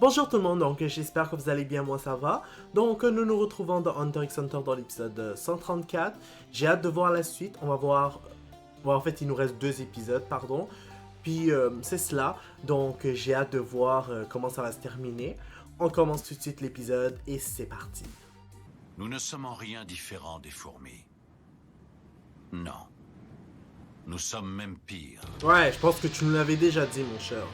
Bonjour tout le monde, donc j'espère que vous allez bien, moi ça va. Donc nous nous retrouvons dans Hunter x Hunter dans l'épisode 134. J'ai hâte de voir la suite, on va voir... Bon, en fait il nous reste 2 épisodes, pardon. Puis c'est cela, donc j'ai hâte de voir comment ça va se terminer. On commence tout de suite l'épisode et c'est parti. Nous ne sommes en rien différents des fourmis. Non. Nous sommes même pires. Ouais, je pense que tu nous l'avais déjà dit mon cher.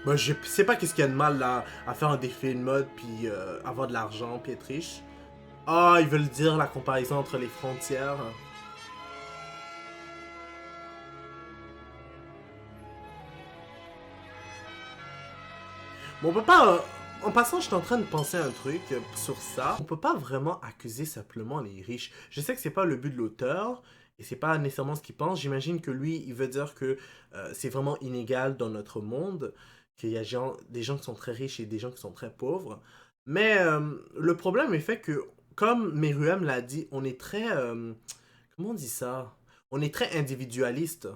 Moi, je sais pas qu'est-ce qu'il y a de mal là, à faire un défilé de mode, puis avoir de l'argent, puis être riche. Ah, ils veulent dire la comparaison entre les frontières. Bon, on peut pas... en passant, je suis en train de penser à un truc sur ça. On peut pas vraiment accuser simplement les riches. Je sais que c'est pas le but de l'auteur, et c'est pas nécessairement ce qu'il pense. J'imagine que lui, il veut dire que c'est vraiment inégal dans notre monde, qu'il y a des gens qui sont très riches et des gens qui sont très pauvres. Mais le problème est fait que, comme Meruem l'a dit, on est très... comment on dit ça? On est très individualiste.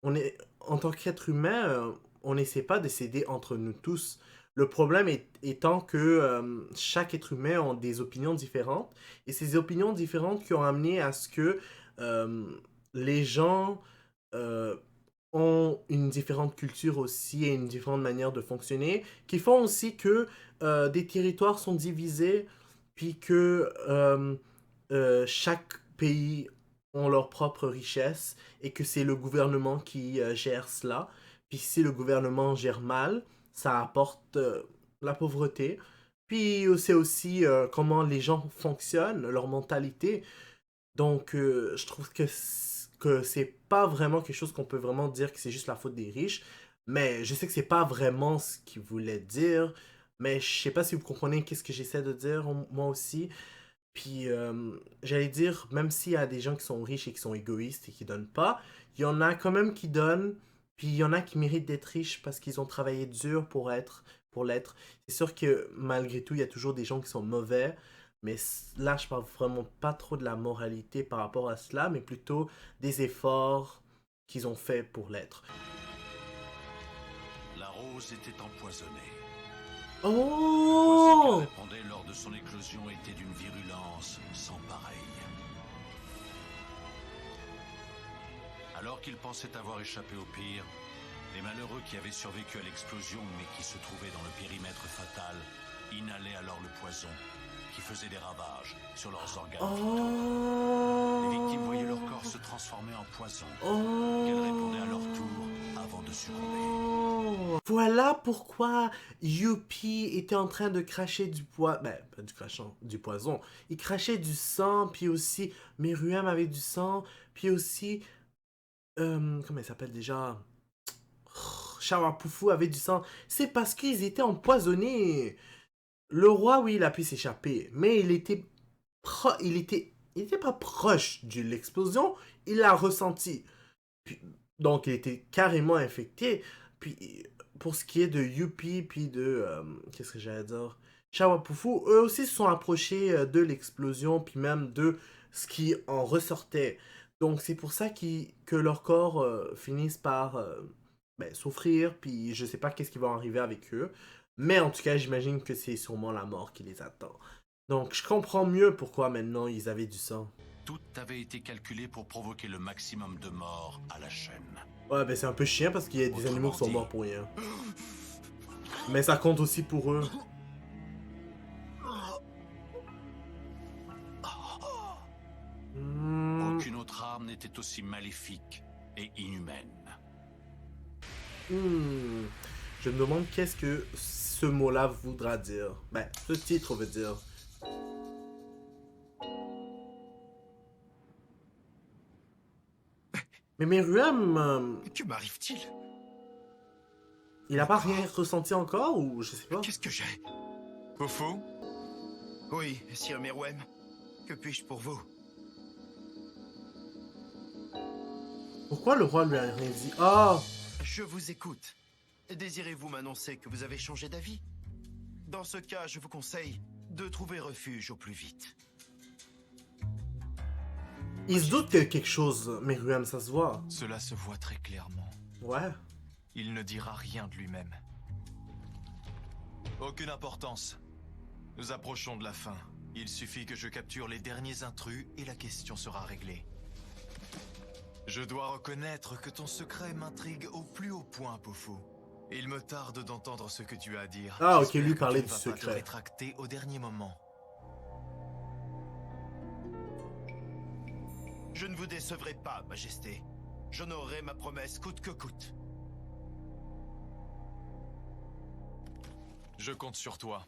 En tant qu'être humain, on n'essaie pas de s'aider entre nous tous. Le problème étant que chaque être humain a des opinions différentes, et ces opinions différentes qui ont amené à ce que euh, les gens euh, ont une différente culture aussi et une différente manière de fonctionner, qui font aussi que des territoires sont divisés, puis que chaque pays ont leur propre richesse et que c'est le gouvernement qui gère cela. Puis si le gouvernement gère mal, ça apporte la pauvreté. Puis c'est aussi comment les gens fonctionnent, leur mentalité. Donc je trouve que c'est pas vraiment quelque chose qu'on peut vraiment dire que c'est juste la faute des riches. Mais je sais que c'est pas vraiment ce qu'il voulait dire. Mais je sais pas si vous comprenez qu'est-ce que j'essaie de dire moi aussi. Puis, j'allais dire, même s'il y a des gens qui sont riches et qui sont égoïstes et qui donnent pas, il y en a quand même qui donnent, puis il y en a qui méritent d'être riches parce qu'ils ont travaillé dur pour l'être. C'est sûr que malgré tout, il y a toujours des gens qui sont mauvais, mais là, je parle vraiment pas trop de la moralité par rapport à cela, mais plutôt des efforts qu'ils ont fait pour l'être. La rose était empoisonnée. Le poison qu'elle Oh! répandait lors de son éclosion était d'une virulence sans pareille. Alors qu'ils pensaient avoir échappé au pire, les malheureux qui avaient survécu à l'explosion mais qui se trouvaient dans le périmètre fatal inhalaient alors le poison qui faisait des ravages sur leurs organes vitaux. Les victimes voyaient leur corps se transformer en poison, qu'elles répondaient à leur tour avant de succomber. Voilà pourquoi Youpi était en train de cracher du poison. Ben, pas du crachant, du poison. Il crachait du sang, puis aussi Meruem avait du sang, puis aussi. Comment il s'appelle déjà? Shawapufu avait du sang. C'est parce qu'ils étaient empoisonnés. Le roi, oui, il a pu s'échapper, mais il était pas proche de l'explosion, il l'a ressenti. Puis, donc, il était carrément infecté. Puis, pour ce qui est de Yuppie, puis de... qu'est-ce que j'allais dire? Shawapufu, eux aussi se sont approchés de l'explosion, puis même de ce qui en ressortait. Donc, c'est pour ça que leur corps finissent par ben, souffrir, puis je sais pas qu'est-ce qui va arriver avec eux. Mais en tout cas, j'imagine que c'est sûrement la mort qui les attend. Donc, je comprends mieux pourquoi maintenant ils avaient du sang. Tout avait été calculé pour provoquer le maximum de morts à la chaîne. Ouais, ben c'est un peu chiant parce qu'il y a des animaux qui sont morts pour rien. Mais ça compte aussi pour eux. Hmm, Aucune autre arme n'était aussi maléfique et inhumaine. hmm. Je me demande qu'est-ce que ce mot-là voudra dire. Ben, ce titre veut dire. Mais Meruem, Que m'arrive-t-il? il a pas rien ressenti encore ou je sais pas. Qu'est-ce que j'ai? Fofo? Oui, Sir Meruem. Que puis-je pour vous? Pourquoi le roi lui a rien dit? Ah! Je vous écoute. Désirez-vous m'annoncer que vous avez changé d'avis? Dans ce cas, je vous conseille de trouver refuge au plus vite. Il se doute qu'il y a quelque chose, Meruem, ça se voit. Cela se voit très clairement. Ouais. Il ne dira rien de lui-même. Aucune importance. Nous approchons de la fin. Il suffit que je capture les derniers intrus et la question sera réglée. Je dois reconnaître que ton secret m'intrigue au plus haut point, Pofu. Il me tarde d'entendre ce que tu as à dire. Ah, ok, J'espère lui que parlait tu du ne vas pas te secret. rétracter au dernier moment. Je ne vous décevrai pas, Majesté. J'honorerai ma promesse coûte que coûte. Je compte sur toi.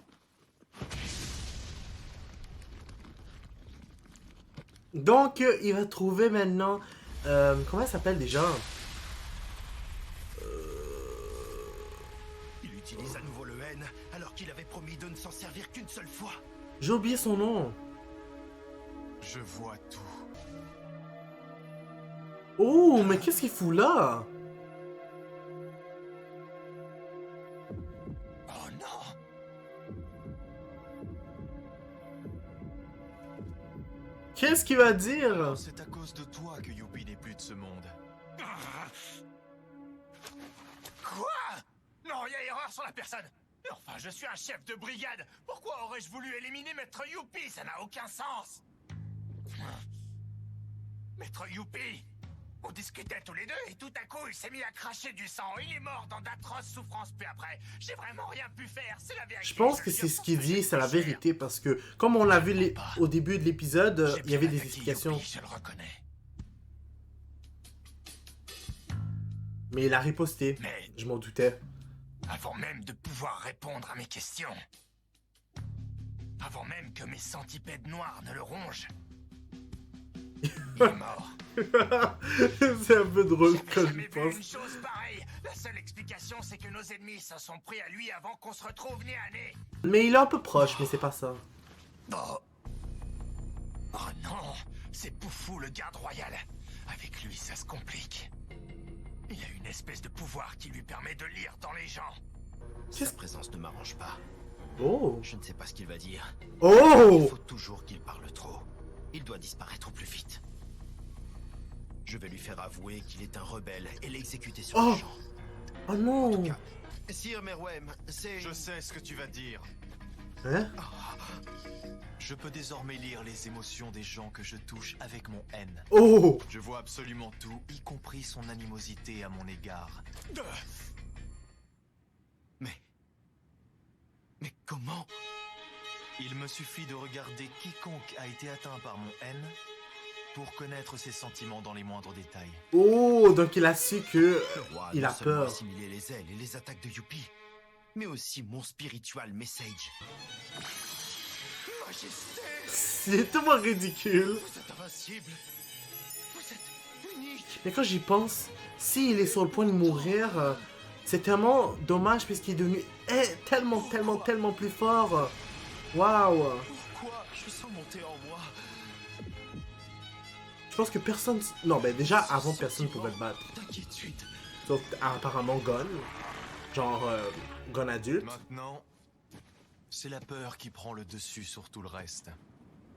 Donc, il va trouver maintenant... comment elle s'appelle déjà? Il utilise à nouveau le N alors qu'il avait promis de ne s'en servir qu'une seule fois. J'ai oublié son nom. Je vois tout. Oh, mais qu'est-ce qu'il fout là? Oh non! Qu'est-ce qu'il va dire? Alors, c'est à cause de toi que Youpi n'est plus de ce monde. Quoi? Non, il y a erreur sur la personne. Mais enfin, je suis un chef de brigade. Pourquoi aurais-je voulu éliminer Maître Youpi? Ça n'a aucun sens. Maître Youpi, on discutait tous les deux et tout à coup, il s'est mis à cracher du sang. Il est mort dans d'atroces souffrances puis après. J'ai vraiment rien pu faire, c'est la vérité. Je pense que c'est ce qu'il dit, c'est la vérité, parce que comme on l'a vu au début de l'épisode, il y avait des explications. Je le reconnais. Mais il a riposté, Mais je m'en doutais. avant même de pouvoir répondre à mes questions, avant même que mes centipèdes noirs ne le rongent, il est mort. C'est un peu drôle quand Jamais je vu une pense. chose pareille. La seule explication, c'est que nos ennemis se sont pris à lui avant qu'on se retrouve nez à nez. Mais il est un peu proche, mais c'est pas ça. Oh. Oh non, c'est Poufou le garde royal. Avec lui, ça se complique. Il a une espèce de pouvoir qui lui permet de lire dans les gens. Sa présence ne m'arrange pas. Oh! Je ne sais pas ce qu'il va dire. Il Oh! faut toujours qu'il parle trop. Il doit disparaître au plus vite. Je vais lui faire avouer qu'il est un rebelle et l'exécuter sur le champ. Oh non! Sire Meruem, c'est... Je sais ce que tu vas dire. Hein? Je peux désormais lire les émotions des gens que je touche avec mon haine. Oh! Je vois absolument tout, y compris son animosité à mon égard. Mais comment? Il me suffit de regarder quiconque a été atteint par mon haine pour connaître ses sentiments dans les moindres détails. Oh! Donc il a su que Le roi il non a seulement peur. assimilé les ailes et les attaques de Youpi, mais aussi mon spiritual message. Majesté, C'est tellement ridicule. vous êtes invincible. Vous êtes unique. Mais quand j'y pense, s'il est sur le point de mourir, c'est tellement dommage puisqu'il est devenu tellement plus fort. Waouh! Pourquoi je sens monter en moi Je pense que personne... Non, ben déjà, avant, personne ne pouvait le battre. d'inquiétude? Sauf apparemment Gon. Genre, Gon adulte. Maintenant, c'est la peur qui prend le dessus sur tout le reste.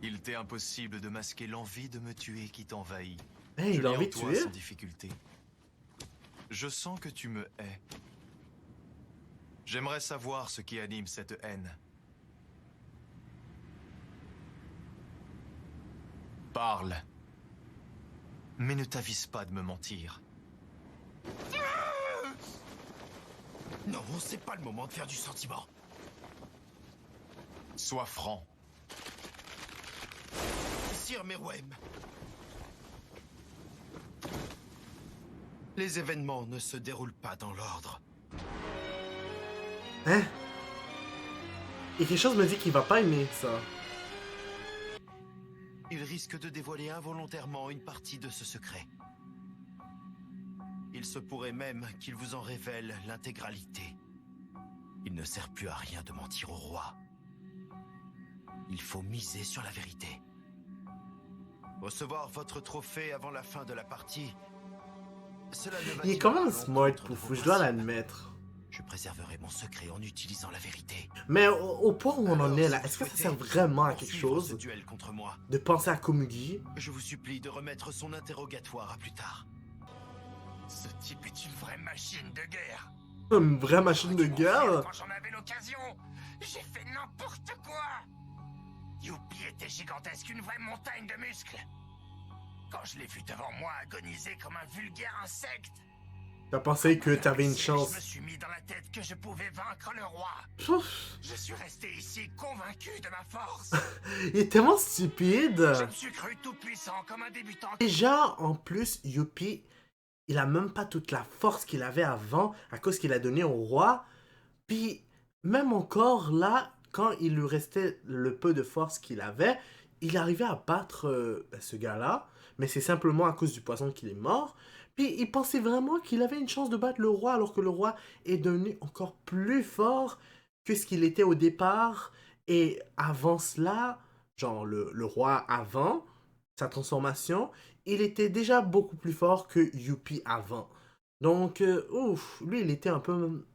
Il t'est impossible de masquer l'envie de me tuer qui t'envahit. Hey, Je il a l'ai en envie de toi tuer? sans difficulté. Je sens que tu me hais. J'aimerais savoir ce qui anime cette haine. Parle. Mais ne t'avise pas de me mentir. Non, c'est pas le moment de faire du sentiment. Sois franc. Sire Meruem. Les événements ne se déroulent pas dans l'ordre. Hein? Et quelque chose me dit qu'il va pas aimer ça. Il risque de dévoiler involontairement une partie de ce secret. Il se pourrait même qu'il vous en révèle l'intégralité. Il ne sert plus à rien de mentir au roi. Il faut miser sur la vérité. Recevoir votre trophée avant la fin de la partie Cela ne Il est va-t-il quand pas même à smart, l'encontre de vos Poufou, je dois principes? l'admettre. Je préserverai mon secret en utilisant la vérité. Mais au point où on en Alors, est si là, vous est-ce que ça souhaitez sert vraiment à quelque poursuivre ce chose duel contre moi, de penser à Komugi? je vous supplie de remettre son interrogatoire à plus tard. Ce type est une vraie machine de guerre. Une vraie machine de J'aurais dû m'enfuir guerre? Quand j'en avais l'occasion, j'ai fait n'importe quoi. Youpi était gigantesque, une vraie montagne de muscles. Quand je l'ai vu devant moi agoniser comme un vulgaire insecte, T'as pensé que t'avais une chance? je me suis mis dans la tête que je pouvais vaincre le roi. Pouf, Je suis resté ici convaincu de ma force. il est tellement stupide. Je me suis cru tout puissant comme un débutant. Déjà, en plus, Youpi, il a même pas toute la force qu'il avait avant à cause qu'il a donné au roi. Puis, même encore là, quand il lui restait le peu de force qu'il avait, il arrivait à battre ce gars-là. Mais c'est simplement à cause du poison qu'il est mort. Puis, il pensait vraiment qu'il avait une chance de battre le roi, alors que le roi est devenu encore plus fort que ce qu'il était au départ. Et avant cela, genre le roi avant sa transformation, il était déjà beaucoup plus fort que Youpi avant. Donc, ouf, lui, il était un peu,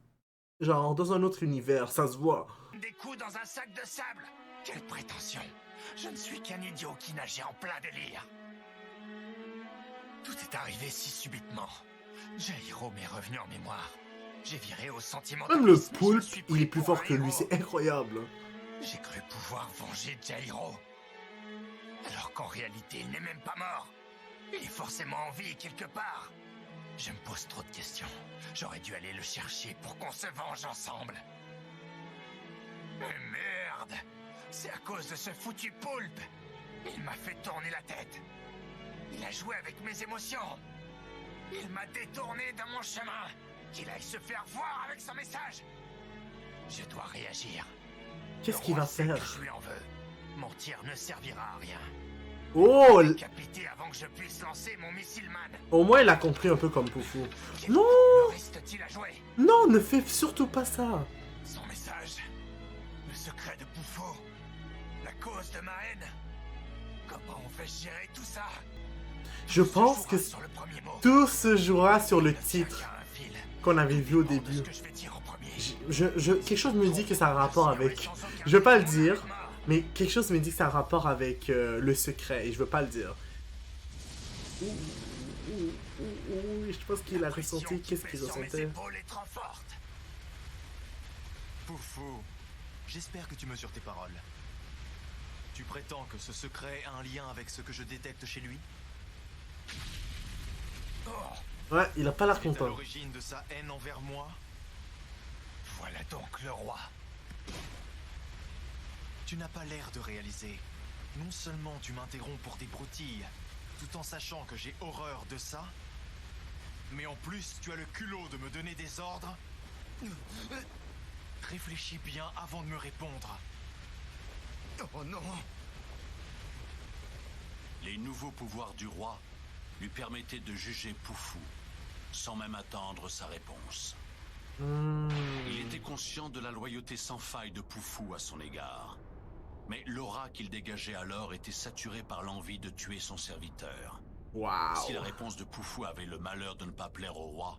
genre, dans un autre univers, ça se voit. Des coups dans un sac de sable. Quelle prétention. Je ne suis qu'un idiot qui nageait en plein délire. Tout est arrivé si subitement. Jairo m'est revenu en mémoire. J'ai viré au sentiment Même de le vice, mais je poulpe, me suis il pris est plus pour fort un que lui, héros. c'est incroyable. J'ai cru pouvoir venger Jairo. Alors qu'en réalité, il n'est même pas mort. Il est forcément en vie quelque part. Je me pose trop de questions. J'aurais dû aller le chercher pour qu'on se venge ensemble. Mais merde! C'est à cause de ce foutu poulpe. Il m'a fait tourner la tête. Il a joué avec mes émotions. Il m'a détourné de mon chemin. Qu'il aille se faire voir avec son message. Je dois réagir. Qu'est-ce Le qu'il roi va sait faire? que je lui en veux. Mentir ne servira à rien. Oh, Décapité avant que je puisse lancer mon missile man. au moins, il a compris un peu comme Poufou. Quel Non! tour me reste-t-il à jouer? Non, ne fais surtout pas ça. Son message. Le secret de Poufou. La cause de ma haine. Comment on va gérer tout ça? Je Se pense que jouera sur le premier mot. tout se jouera sur le Il ne tient titre qu'à un fil. qu'on avait vu au Tout dépend de début. ce que je vais dire en premier. Quelque chose me dit que ça a un rapport avec... Je vais pas le dire, mais quelque chose me dit que ça a un rapport avec le secret, et je veux pas le dire. Ouh, je pense qu'il a ressenti... Qu'est-ce qu'il ressentait? Est trop forte. Poufou, j'espère que tu mesures tes paroles. Tu prétends que ce secret a un lien avec ce que je détecte chez lui? Ouais, il a pas l'air C'est à content. l'origine de sa haine envers moi? Voilà donc le roi. Tu n'as pas l'air de réaliser. Non seulement tu m'interromps pour des broutilles, tout en sachant que j'ai horreur de ça, mais en plus tu as le culot de me donner des ordres. Réfléchis bien avant de me répondre. Oh non. Les nouveaux pouvoirs du roi lui permettaient de juger Poufou, sans même attendre sa réponse. Il était conscient de la loyauté sans faille de Poufou à son égard. Mais l'aura qu'il dégageait alors était saturée par l'envie de tuer son serviteur. Waouh. Si la réponse de Poufou avait le malheur de ne pas plaire au roi,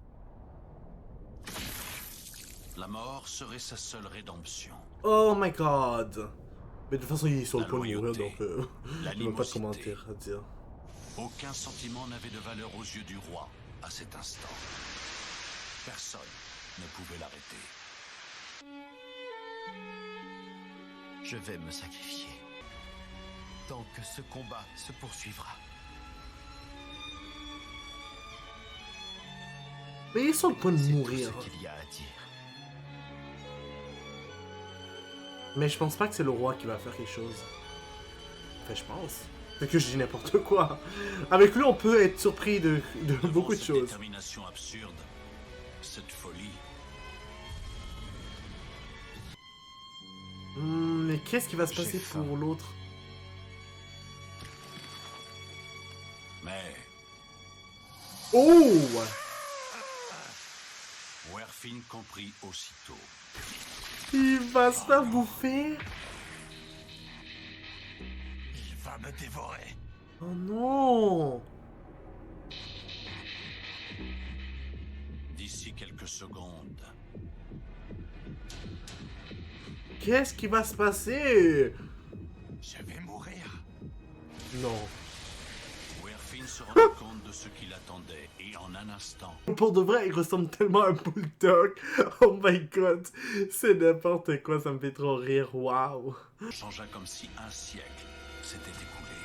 la mort serait sa seule rédemption. Oh my god. Mais de toute façon, il est sur le La point de mourir, loyauté, donc il n'y a pas de l'animosité. commentaire à dire. Aucun sentiment n'avait de valeur aux yeux du roi à cet instant. Personne ne pouvait l'arrêter. Je vais me sacrifier. Tant que ce combat se poursuivra. Mais il est sur le point de C'est tout mourir. ce qu'il y a à dire. Mais je pense pas que c'est le roi qui va faire quelque chose. Enfin, je pense. C'est que je dis n'importe quoi. Avec lui, on peut être surpris de Devant beaucoup de cette choses. détermination absurde, cette folie, Mais qu'est-ce qui va se J'ai passer faim. pour l'autre? mais Oh! Werfin comprit aussitôt. Il va se faire bouffer? Il va me dévorer. Oh non! d'ici quelques secondes. Qu'est-ce qui va se passer? Je vais mourir. Non. Werfin se rendit compte de ce qui l'attendait et en un instant, Pour de vrai, il ressemble tellement à un bulldog. Oh my god. C'est n'importe quoi, ça me fait trop rire. Waouh. changea comme si un siècle s'était écoulé.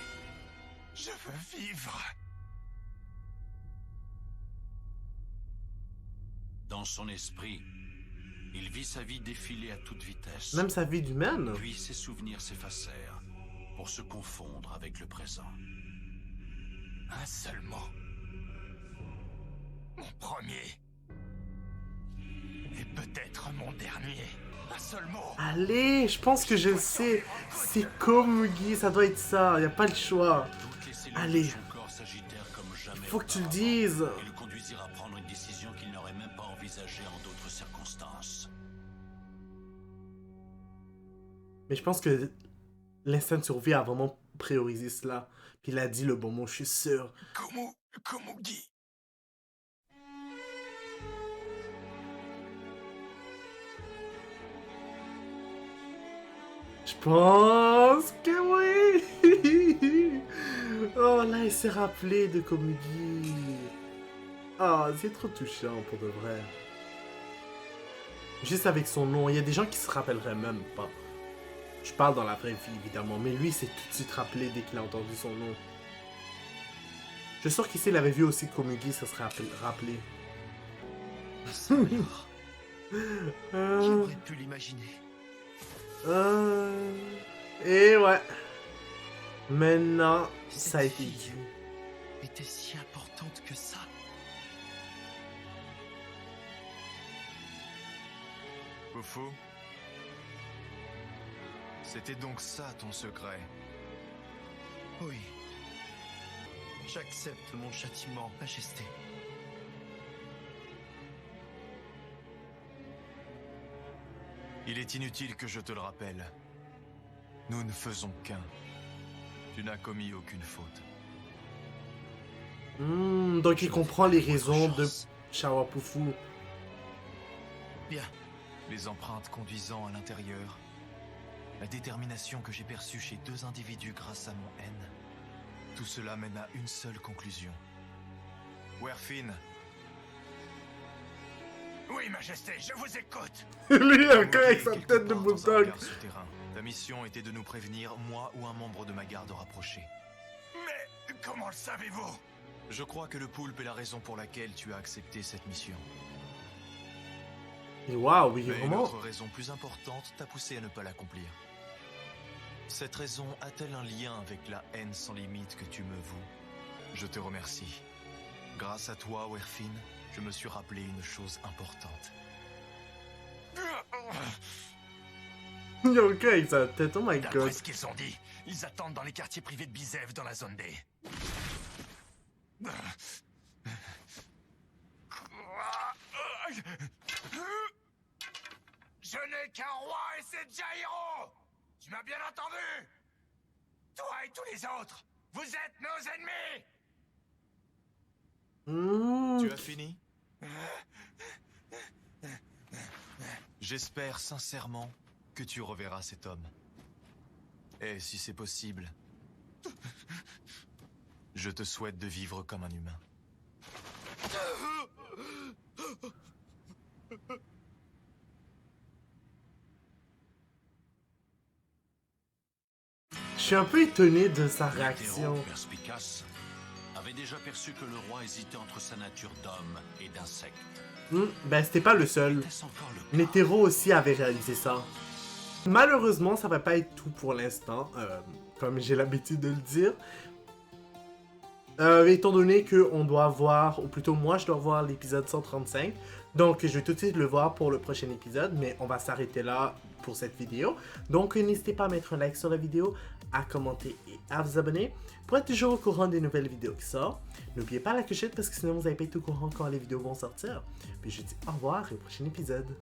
Je veux vivre. Dans son esprit, il vit sa vie défiler à toute vitesse. Même sa vie d'humaine. Puis ses souvenirs s'effacèrent pour se confondre avec le présent. Un seul mot. Mon premier. Et peut-être mon dernier. Un seul mot. Allez, je pense que je le sais. C'est Komugi, ça doit être ça. Y a pas le choix. Toutes les cellules Allez. de son corps s'agitèrent comme jamais. Faut que tu le auparavant dises. et le conduisirent à prendre une décision qu'il n'aurait même pas envisagée en d'autres circonstances. Mais je pense que l'instinct de survie a vraiment priorisé cela. Puis il a dit le bon mot, je suis sûr. Komugi. Je pense que oui. Oh là, il s'est rappelé de Komugi. Ah, c'est trop touchant pour de vrai. Juste avec son nom, il y a des gens qui se rappelleraient même pas. Je parle dans la vraie vie, évidemment, mais lui, il s'est tout de suite rappelé dès qu'il a entendu son nom. Je suis sûr qu'ici, il avait vu aussi Komugi, ça serait rappelé. J'aurais pu l'imaginer. Et ouais. Maintenant, Cette ça a été fille dit. était si importante que ça. Fofo, c'était donc ça ton secret. Oui. J'accepte mon châtiment, Majesté. Il est inutile que je te le rappelle. Nous ne faisons qu'un. Tu n'as commis aucune faute. Donc il comprend les raisons de Chance. Shawapufu. Bien. Les empreintes conduisant à l'intérieur. La détermination que j'ai perçue chez deux individus grâce à mon haine. Tout cela mène à une seule conclusion. Werfin, Oui, Majesté, je vous écoute. Lui encore Komugi avec est sa quelque tête de part dans un bulldog. hangar souterrain. Ta mission était de nous prévenir, moi ou un membre de ma garde rapproché. Mais comment le savez-vous? Je crois que le poulpe est la raison pour laquelle tu as accepté cette mission. Et waouh, il est Mais une vraiment... autre raison plus importante t'a poussé à ne pas l'accomplir. Cette raison a-t-elle un lien avec la haine sans limite que tu me voues? Je te remercie. Grâce à toi, Werfin, je me suis rappelé une chose importante. Il est encore avec sa tête, oh my D'après god. ce qu'ils ont dit, ils attendent dans les quartiers privés de Bizev dans la zone D. Je n'ai qu'un roi et c'est Jairo! Tu m'as bien entendu? Toi et tous les autres, vous êtes nos ennemis! Tu as fini? J'espère sincèrement que tu reverras cet homme. Et si c'est possible, je te souhaite de vivre comme un humain. Je suis un peu étonné de sa Hétéro, réaction. perspicace, avait déjà perçu que le roi hésitait entre sa nature d'homme et d'insecte. Ben, c'était pas le seul. Était-ce encore le cas? Netero aussi avait réalisé ça. Malheureusement, ça va pas être tout pour l'instant, comme j'ai l'habitude de le dire. Étant donné qu'on doit voir, ou plutôt moi je dois voir l'épisode 135, donc je vais tout de suite le voir pour le prochain épisode, mais on va s'arrêter là pour cette vidéo. Donc n'hésitez pas à mettre un like sur la vidéo, à commenter et à vous abonner pour être toujours au courant des nouvelles vidéos qui sortent. N'oubliez pas la clochette parce que sinon vous n'allez pas être au courant quand les vidéos vont sortir. Puis je vous dis au revoir et au prochain épisode.